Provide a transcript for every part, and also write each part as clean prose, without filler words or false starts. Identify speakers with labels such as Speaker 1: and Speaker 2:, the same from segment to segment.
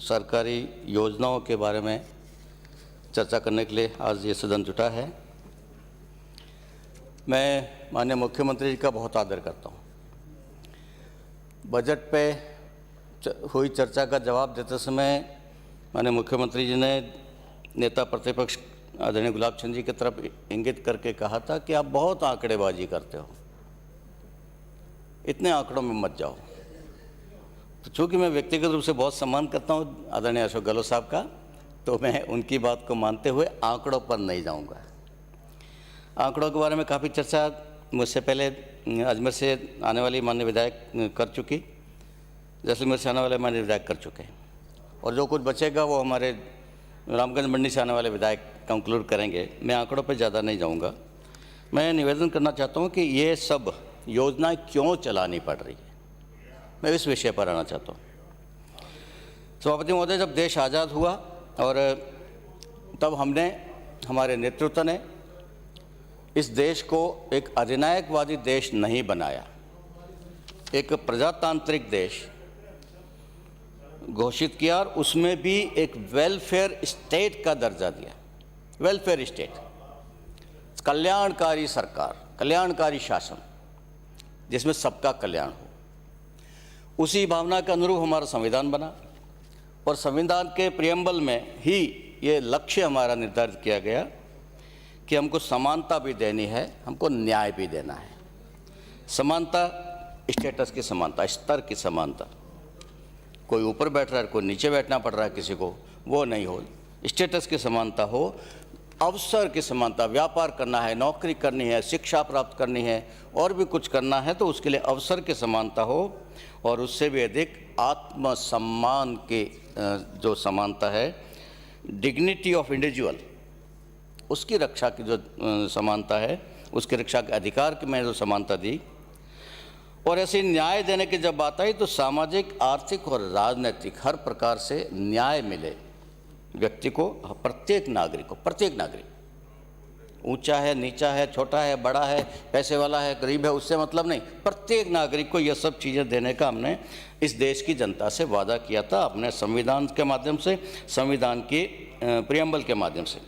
Speaker 1: सरकारी योजनाओं के बारे में चर्चा करने के लिए आज ये सदन जुटा है। मैं माननीय मुख्यमंत्री जी का बहुत आदर करता हूँ। बजट पे हुई चर्चा का जवाब देते समय माननीय मुख्यमंत्री जी ने नेता प्रतिपक्ष आदरणीय गुलाब चंद जी की तरफ इंगित करके कहा था कि आप बहुत आंकड़ेबाजी करते हो, इतने आंकड़ों में मत जाओ। तो चूँकि मैं व्यक्तिगत रूप से बहुत सम्मान करता हूँ आदरणीय अशोक गहलोत साहब का, तो मैं उनकी बात को मानते हुए आंकड़ों पर नहीं जाऊँगा। आंकड़ों के बारे में काफ़ी चर्चा मुझसे पहले अजमेर से आने वाली माननीय विधायक कर चुकी, जैसलमेर से आने वाले माननीय विधायक कर चुके, और जो कुछ बचेगा वो हमारे रामगंज मंडी से आने वाले विधायक कंक्लूड करेंगे। मैं आंकड़ों पर ज़्यादा नहीं जाऊँगा। मैं निवेदन करना चाहता हूँ कि ये सब योजनाएं क्यों चलानी पड़ रही है, मैं इस विषय पर आना चाहता हूँ। सभापति महोदय, जब देश आज़ाद हुआ और तब हमारे नेतृत्व ने इस देश को एक अधिनायकवादी देश नहीं बनाया, एक प्रजातांत्रिक देश घोषित किया और उसमें भी एक वेलफेयर स्टेट का दर्जा दिया। वेलफेयर स्टेट, कल्याणकारी सरकार, कल्याणकारी शासन जिसमें सबका कल्याण हो, उसी भावना के अनुरूप हमारा संविधान बना और संविधान के प्रियम्बल में ही ये लक्ष्य हमारा निर्धारित किया गया कि हमको समानता भी देनी है, हमको न्याय भी देना है। समानता, स्टेटस की समानता, स्तर की समानता, कोई ऊपर बैठ रहा है कोई नीचे बैठना पड़ रहा है किसी को, वो नहीं हो। स्टेटस की समानता हो, अवसर की समानता, व्यापार करना है, नौकरी करनी है, शिक्षा प्राप्त करनी है और भी कुछ करना है तो उसके लिए अवसर की समानता हो, और उससे भी अधिक आत्मसम्मान की जो समानता है, डिग्निटी ऑफ इंडिविजुअल, उसकी रक्षा की जो समानता है, उसकी रक्षा के अधिकार की मैंने जो समानता दी। और ऐसे न्याय देने की जब बात आई तो सामाजिक, आर्थिक और राजनीतिक हर प्रकार से न्याय मिले व्यक्ति को, प्रत्येक नागरिक को। प्रत्येक नागरिक, ऊंचा है, नीचा है, छोटा है, बड़ा है, पैसे वाला है, गरीब है, उससे मतलब नहीं, प्रत्येक नागरिक को यह सब चीज़ें देने का हमने इस देश की जनता से वादा किया था अपने संविधान के माध्यम से, संविधान के प्रियम्बल के माध्यम से।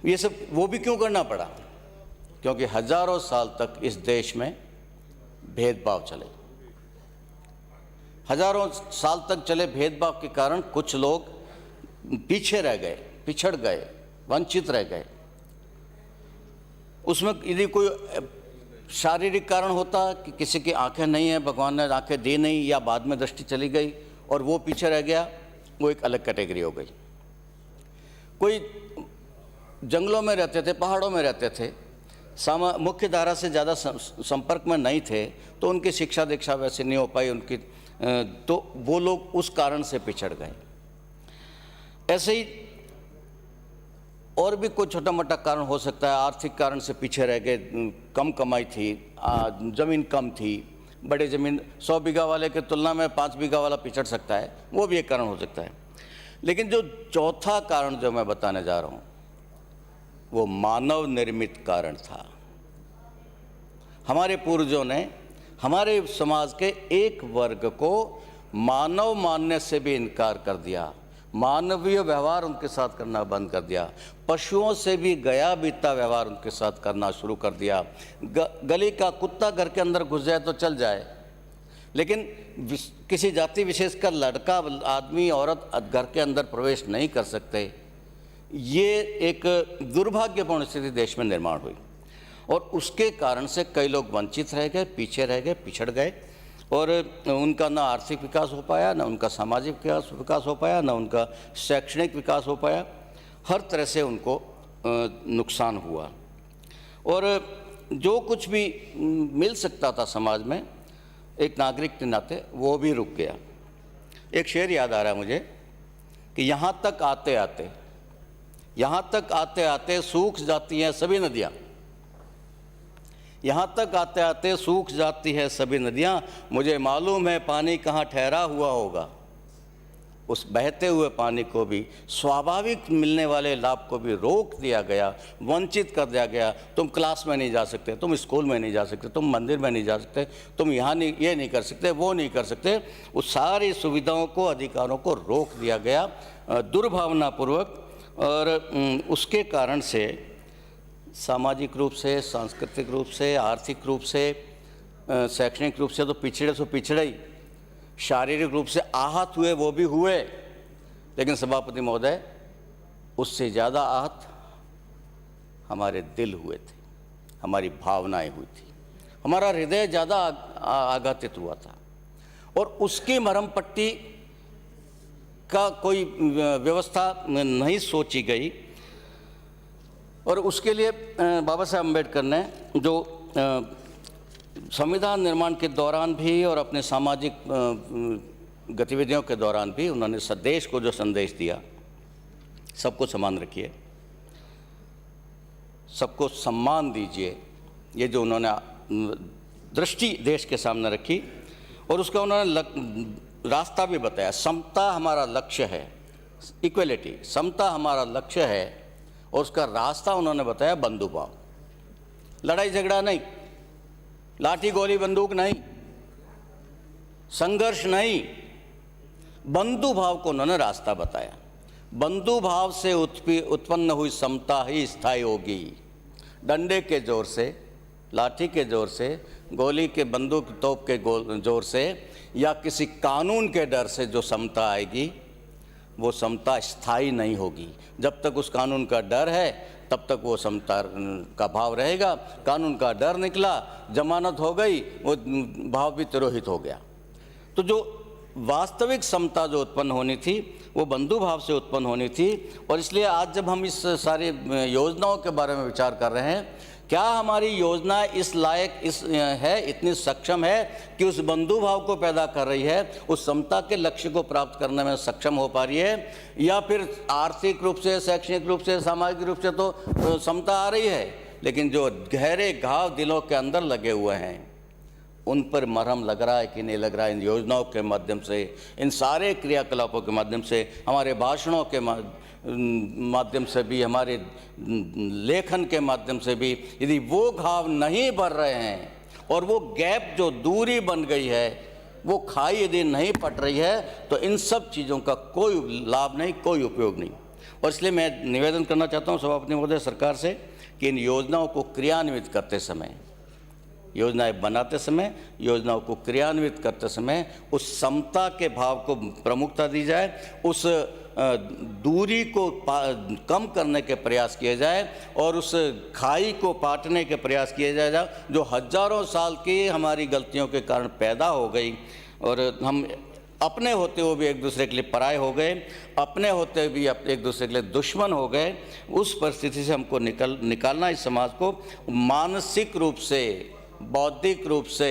Speaker 1: ये सब वो भी क्यों करना पड़ा? क्योंकि हजारों साल तक इस देश में भेदभाव चले, हजारों साल तक चले भेदभाव के कारण कुछ लोग पीछे रह गए, पिछड़ गए, वंचित रह गए। उसमें यदि कोई शारीरिक कारण होता कि किसी की आंखें नहीं है, भगवान ने आंखें दी नहीं, या बाद में दृष्टि चली गई और वो पीछे रह गया, वो एक अलग कैटेगरी हो गई। कोई जंगलों में रहते थे, पहाड़ों में रहते थे, मुख्य धारा से ज़्यादा संपर्क में नहीं थे, तो उनकी शिक्षा दीक्षा वैसे नहीं हो पाई उनकी, तो वो लोग उस कारण से पिछड़ गए। ऐसे ही और भी कोई छोटा मोटा कारण हो सकता है, आर्थिक कारण से पीछे रह गए, कम कमाई थी, ज़मीन कम थी, बड़े ज़मीन 100 बीघा वाले के तुलना में 5 बीघा वाला पिछड़ सकता है, वो भी एक कारण हो सकता है। लेकिन जो चौथा कारण जो मैं बताने जा रहा हूँ वो मानव निर्मित कारण था। हमारे पूर्वजों ने हमारे समाज के एक वर्ग को मानव मानने से भी इनकार कर दिया, मानवीय व्यवहार उनके साथ करना बंद कर दिया, पशुओं से भी गया बीता व्यवहार उनके साथ करना शुरू कर दिया। गली का कुत्ता घर के अंदर घुस जाए तो चल जाए, लेकिन किसी जाति विशेष का लड़का, आदमी, औरत घर के अंदर प्रवेश नहीं कर सकते। ये एक दुर्भाग्यपूर्ण स्थिति देश में निर्माण हुई और उसके कारण से कई लोग वंचित रह गए, पीछे रह गए, पिछड़ गए, और उनका ना आर्थिक विकास हो पाया, ना उनका सामाजिक विकास हो पाया, ना उनका शैक्षणिक विकास हो पाया। हर तरह से उनको नुकसान हुआ और जो कुछ भी मिल सकता था समाज में एक नागरिक के नाते, वो भी रुक गया। एक शेर याद आ रहा है मुझे कि यहाँ तक आते आते सूख जाती हैं सभी नदियाँ, यहाँ तक आते आते सूख जाती है सभी नदियाँ, मुझे मालूम है पानी कहाँ ठहरा हुआ होगा, उस बहते हुए पानी को भी, स्वाभाविक मिलने वाले लाभ को भी रोक दिया गया, वंचित कर दिया गया। तुम क्लास में नहीं जा सकते, तुम स्कूल में नहीं जा सकते, तुम मंदिर में नहीं जा सकते, तुम यहाँ नहीं, ये नहीं कर सकते, वो नहीं कर सकते। उस सारी सुविधाओं को, अधिकारों को रोक दिया गया दुर्भावनापूर्वक। और उसके कारण से सामाजिक रूप से, सांस्कृतिक रूप से, आर्थिक रूप से, शैक्षणिक रूप से तो पिछड़े से पिछड़े ही, शारीरिक रूप से आहत हुए वो भी हुए, लेकिन सभापति महोदय उससे ज़्यादा आहत हमारे दिल हुए थे, हमारी भावनाएं हुई थी, हमारा हृदय ज़्यादा आघातित हुआ था। और उसकी मरहम पट्टी का कोई व्यवस्था नहीं सोची गई। और उसके लिए बाबा साहब अम्बेडकर ने जो संविधान निर्माण के दौरान भी और अपने सामाजिक गतिविधियों के दौरान भी उन्होंने देश को जो संदेश दिया, सबको समान रखिए, सबको सम्मान दीजिए, ये जो उन्होंने दृष्टि देश के सामने रखी। और उसका उन्होंने रास्ता भी बताया। समता हमारा लक्ष्य है, इक्वलिटी, समता हमारा लक्ष्य है। और उसका रास्ता उन्होंने बताया बंधुभाव, लड़ाई झगड़ा नहीं, लाठी गोली बंदूक नहीं, संघर्ष नहीं, बंधुभाव को उन्होंने रास्ता बताया। बंधुभाव से उत्पन्न हुई समता ही स्थायी होगी। डंडे के जोर से, लाठी के जोर से, गोली के, बंदूक तोप के जोर से या किसी कानून के डर से जो समता आएगी, वो समता स्थायी नहीं होगी। जब तक उस कानून का डर है तब तक वो समता का भाव रहेगा। कानून का डर निकला, जमानत हो गई, वो भाव भी तिरोहित हो गया। तो जो वास्तविक समता जो उत्पन्न होनी थी वो बंधु भाव से उत्पन्न होनी थी। और इसलिए आज जब हम इस सारी योजनाओं के बारे में विचार कर रहे हैं, क्या हमारी योजना इस लायक है, इतनी सक्षम है कि उस बंधु भाव को पैदा कर रही है, उस समता के लक्ष्य को प्राप्त करने में सक्षम हो पा रही है, या फिर आर्थिक रूप से, शैक्षणिक रूप से, सामाजिक रूप से तो समता आ रही है, लेकिन जो गहरे घाव दिलों के अंदर लगे हुए हैं उन पर मरहम लग रहा है कि नहीं लग रहा है। इन योजनाओं के माध्यम से, इन सारे क्रियाकलापों के माध्यम से, हमारे भाषणों के माध्यम से भी, हमारे लेखन के माध्यम से भी, यदि वो घाव नहीं भर रहे हैं और वो गैप जो दूरी बन गई है, वो खाई यदि नहीं पट रही है, तो इन सब चीज़ों का कोई लाभ नहीं, कोई उपयोग नहीं। और इसलिए मैं निवेदन करना चाहता हूँ सभापति महोदय सरकार से कि इन योजनाओं को क्रियान्वित करते समय, योजनाएं बनाते समय, योजनाओं को क्रियान्वित करते समय उस समता के भाव को प्रमुखता दी जाए, उस दूरी को कम करने के प्रयास किए जाए और उस खाई को पाटने के प्रयास किए जाए जो हजारों साल की हमारी गलतियों के कारण पैदा हो गई। और हम अपने होते हुए भी एक दूसरे के लिए पराये हो गए, अपने होते हुए भी एक दूसरे के लिए दुश्मन हो गए। उस परिस्थिति से हमको निकालना, इस समाज को मानसिक रूप से, बौद्धिक रूप से,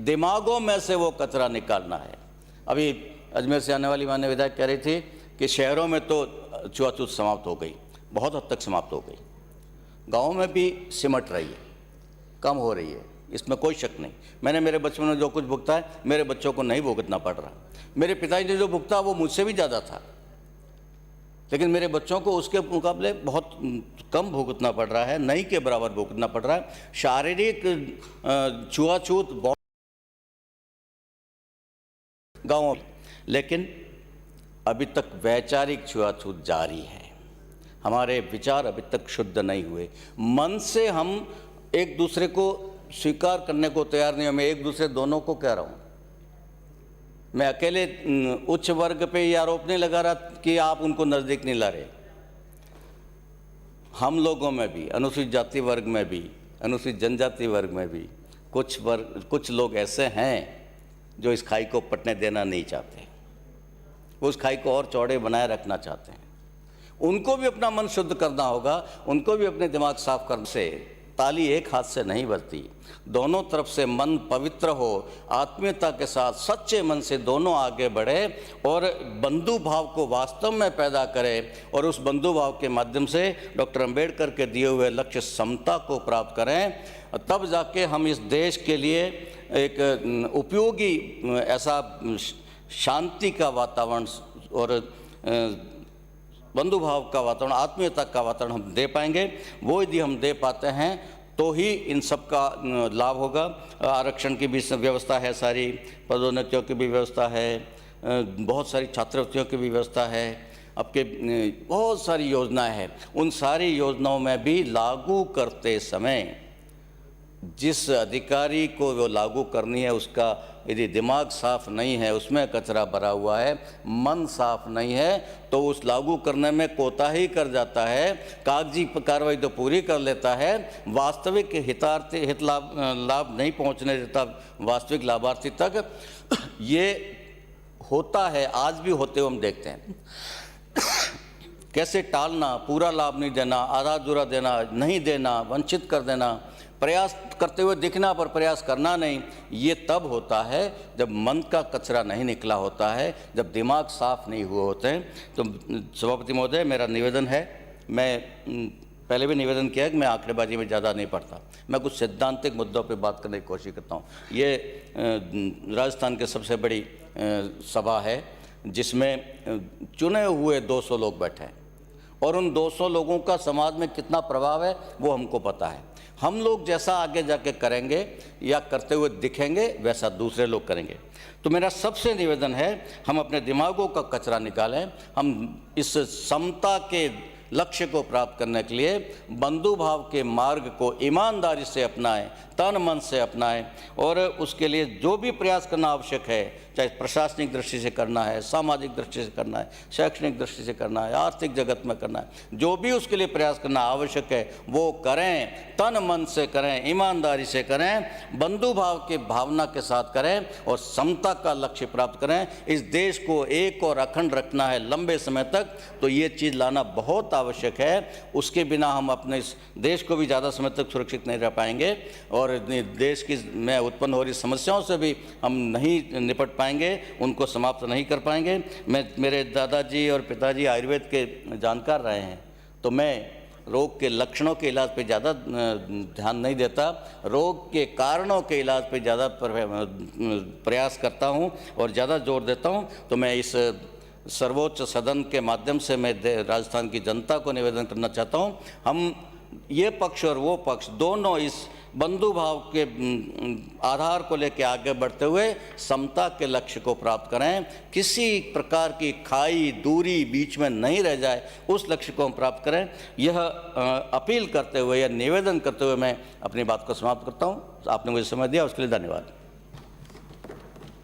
Speaker 1: दिमागों में से वो कचरा निकालना है। अभी अजमेर से आने वाली माननीय विधायक कह रही थी कि शहरों में तो छुआछूत समाप्त हो गई, बहुत हद तक समाप्त हो गई, गाँव में भी सिमट रही है, कम हो रही है, इसमें कोई शक नहीं। मैंने मेरे बचपन में जो कुछ भुगता है मेरे बच्चों को नहीं भुगतना पड़ रहा। मेरे पिताजी ने जो भुगता वो मुझसे भी ज़्यादा था, लेकिन मेरे बच्चों को उसके मुकाबले बहुत कम भुगतना पड़ रहा है, नहीं के बराबर भुगतना पड़ रहा है। शारीरिक छुआछूत गाँव, लेकिन अभी तक वैचारिक छुआछूत जारी है। हमारे विचार अभी तक शुद्ध नहीं हुए। मन से हम एक दूसरे को स्वीकार करने को तैयार नहीं। मैं एक दूसरे दोनों को कह रहा हूँ, मैं अकेले उच्च वर्ग पे ये आरोप नहीं लगा रहा कि आप उनको नज़दीक नहीं ला रहे। हम लोगों में भी, अनुसूचित जाति वर्ग में भी, अनुसूचित जनजाति वर्ग में भी कुछ लोग ऐसे हैं जो इस खाई को पटने देना नहीं चाहते, वो उस खाई को और चौड़े बनाए रखना चाहते हैं। उनको भी अपना मन शुद्ध करना होगा, उनको भी अपने दिमाग साफ करने से ताली एक हाथ से नहीं बजती। दोनों तरफ से मन पवित्र हो, आत्मीयता के साथ सच्चे मन से दोनों आगे बढ़े और बंधु भाव को वास्तव में पैदा करे, और उस बंधु भाव के माध्यम से डॉक्टर अंबेडकर के दिए हुए लक्ष्य समता को प्राप्त करें। तब जाके हम इस देश के लिए एक उपयोगी ऐसा शांति का वातावरण और बंधु भाव का वातावरण, आत्मीयता का वातावरण हम दे पाएंगे। वो यदि हम दे पाते हैं तो ही इन सब का लाभ होगा। आरक्षण की भी व्यवस्था है, सारी पदोन्नतियों की भी व्यवस्था है, बहुत सारी छात्रवृत्तियों की भी व्यवस्था है, आपके बहुत सारी योजनाएं हैं। उन सारी योजनाओं में भी लागू करते समय जिस अधिकारी को वो लागू करनी है उसका यदि दिमाग साफ नहीं है, उसमें कचरा भरा हुआ है, मन साफ नहीं है, तो उस लागू करने में कोताही कर जाता है, कागजी कार्रवाई तो पूरी कर लेता है, वास्तविक हित लाभ नहीं पहुंचने देता वास्तविक लाभार्थी तक। ये होता है, आज भी होते हुए हम देखते हैं। कैसे टालना, पूरा लाभ नहीं देना, आधा अधूरा देना, नहीं देना, वंचित कर देना, प्रयास करते हुए दिखना पर प्रयास करना नहीं, ये तब होता है जब मन का कचरा नहीं निकला होता है, जब दिमाग साफ नहीं हुए होते हैं। तो सभापति महोदय, मेरा निवेदन है, मैं पहले भी निवेदन किया है कि मैं आंकड़ेबाजी में ज़्यादा नहीं पढ़ता, मैं कुछ सैद्धांतिक मुद्दों पे बात करने की कोशिश करता हूँ। ये राजस्थान के सबसे बड़ी सभा है जिसमें चुने हुए 200 लोग बैठे हैं और उन 200 लोगों का समाज में कितना प्रभाव है वो हमको पता है। हम लोग जैसा आगे जाके करेंगे या करते हुए दिखेंगे वैसा दूसरे लोग करेंगे। तो मेरा सबसे निवेदन है, हम अपने दिमागों का कचरा निकालें, हम इस समता के लक्ष्य को प्राप्त करने के लिए बंधु भाव के मार्ग को ईमानदारी से अपनाएं, तन मन से अपनाएं, और उसके लिए जो भी प्रयास करना आवश्यक है, चाहे प्रशासनिक दृष्टि से करना है, सामाजिक दृष्टि से करना है, शैक्षणिक दृष्टि से करना है, आर्थिक जगत में करना है, जो भी उसके लिए प्रयास करना आवश्यक है वो करें, तन मन से करें, ईमानदारी से करें, बंधु भाव के भावना के साथ करें और समता का लक्ष्य प्राप्त करें। इस देश को एक और अखंड रखना है लंबे समय तक, तो ये चीज़ लाना बहुत आवश्यक है। उसके बिना हम अपने इस देश को भी ज़्यादा समय तक सुरक्षित नहीं रह पाएंगे और देश की में उत्पन्न हो रही समस्याओं से भी हम नहीं निपट पाएंगे, उनको समाप्त नहीं कर पाएंगे। मेरे दादाजी और पिताजी आयुर्वेद के जानकार रहे हैं, तो मैं रोग के लक्षणों के इलाज पे ज़्यादा ध्यान नहीं देता, रोग के कारणों के इलाज पे ज़्यादा प्रयास करता हूँ और ज़्यादा जोर देता हूँ। तो मैं इस सर्वोच्च सदन के माध्यम से मैं राजस्थान की जनता को निवेदन करना चाहता हूँ, हम ये पक्ष और वो पक्ष दोनों इस बंधु भाव के आधार को लेकर आगे बढ़ते हुए समता के लक्ष्य को प्राप्त करें, किसी प्रकार की खाई दूरी बीच में नहीं रह जाए, उस लक्ष्य को हम प्राप्त करें। यह अपील करते हुए या निवेदन करते हुए मैं अपनी बात को समाप्त करता हूँ। आपने मुझे समय दिया, उसके लिए धन्यवाद।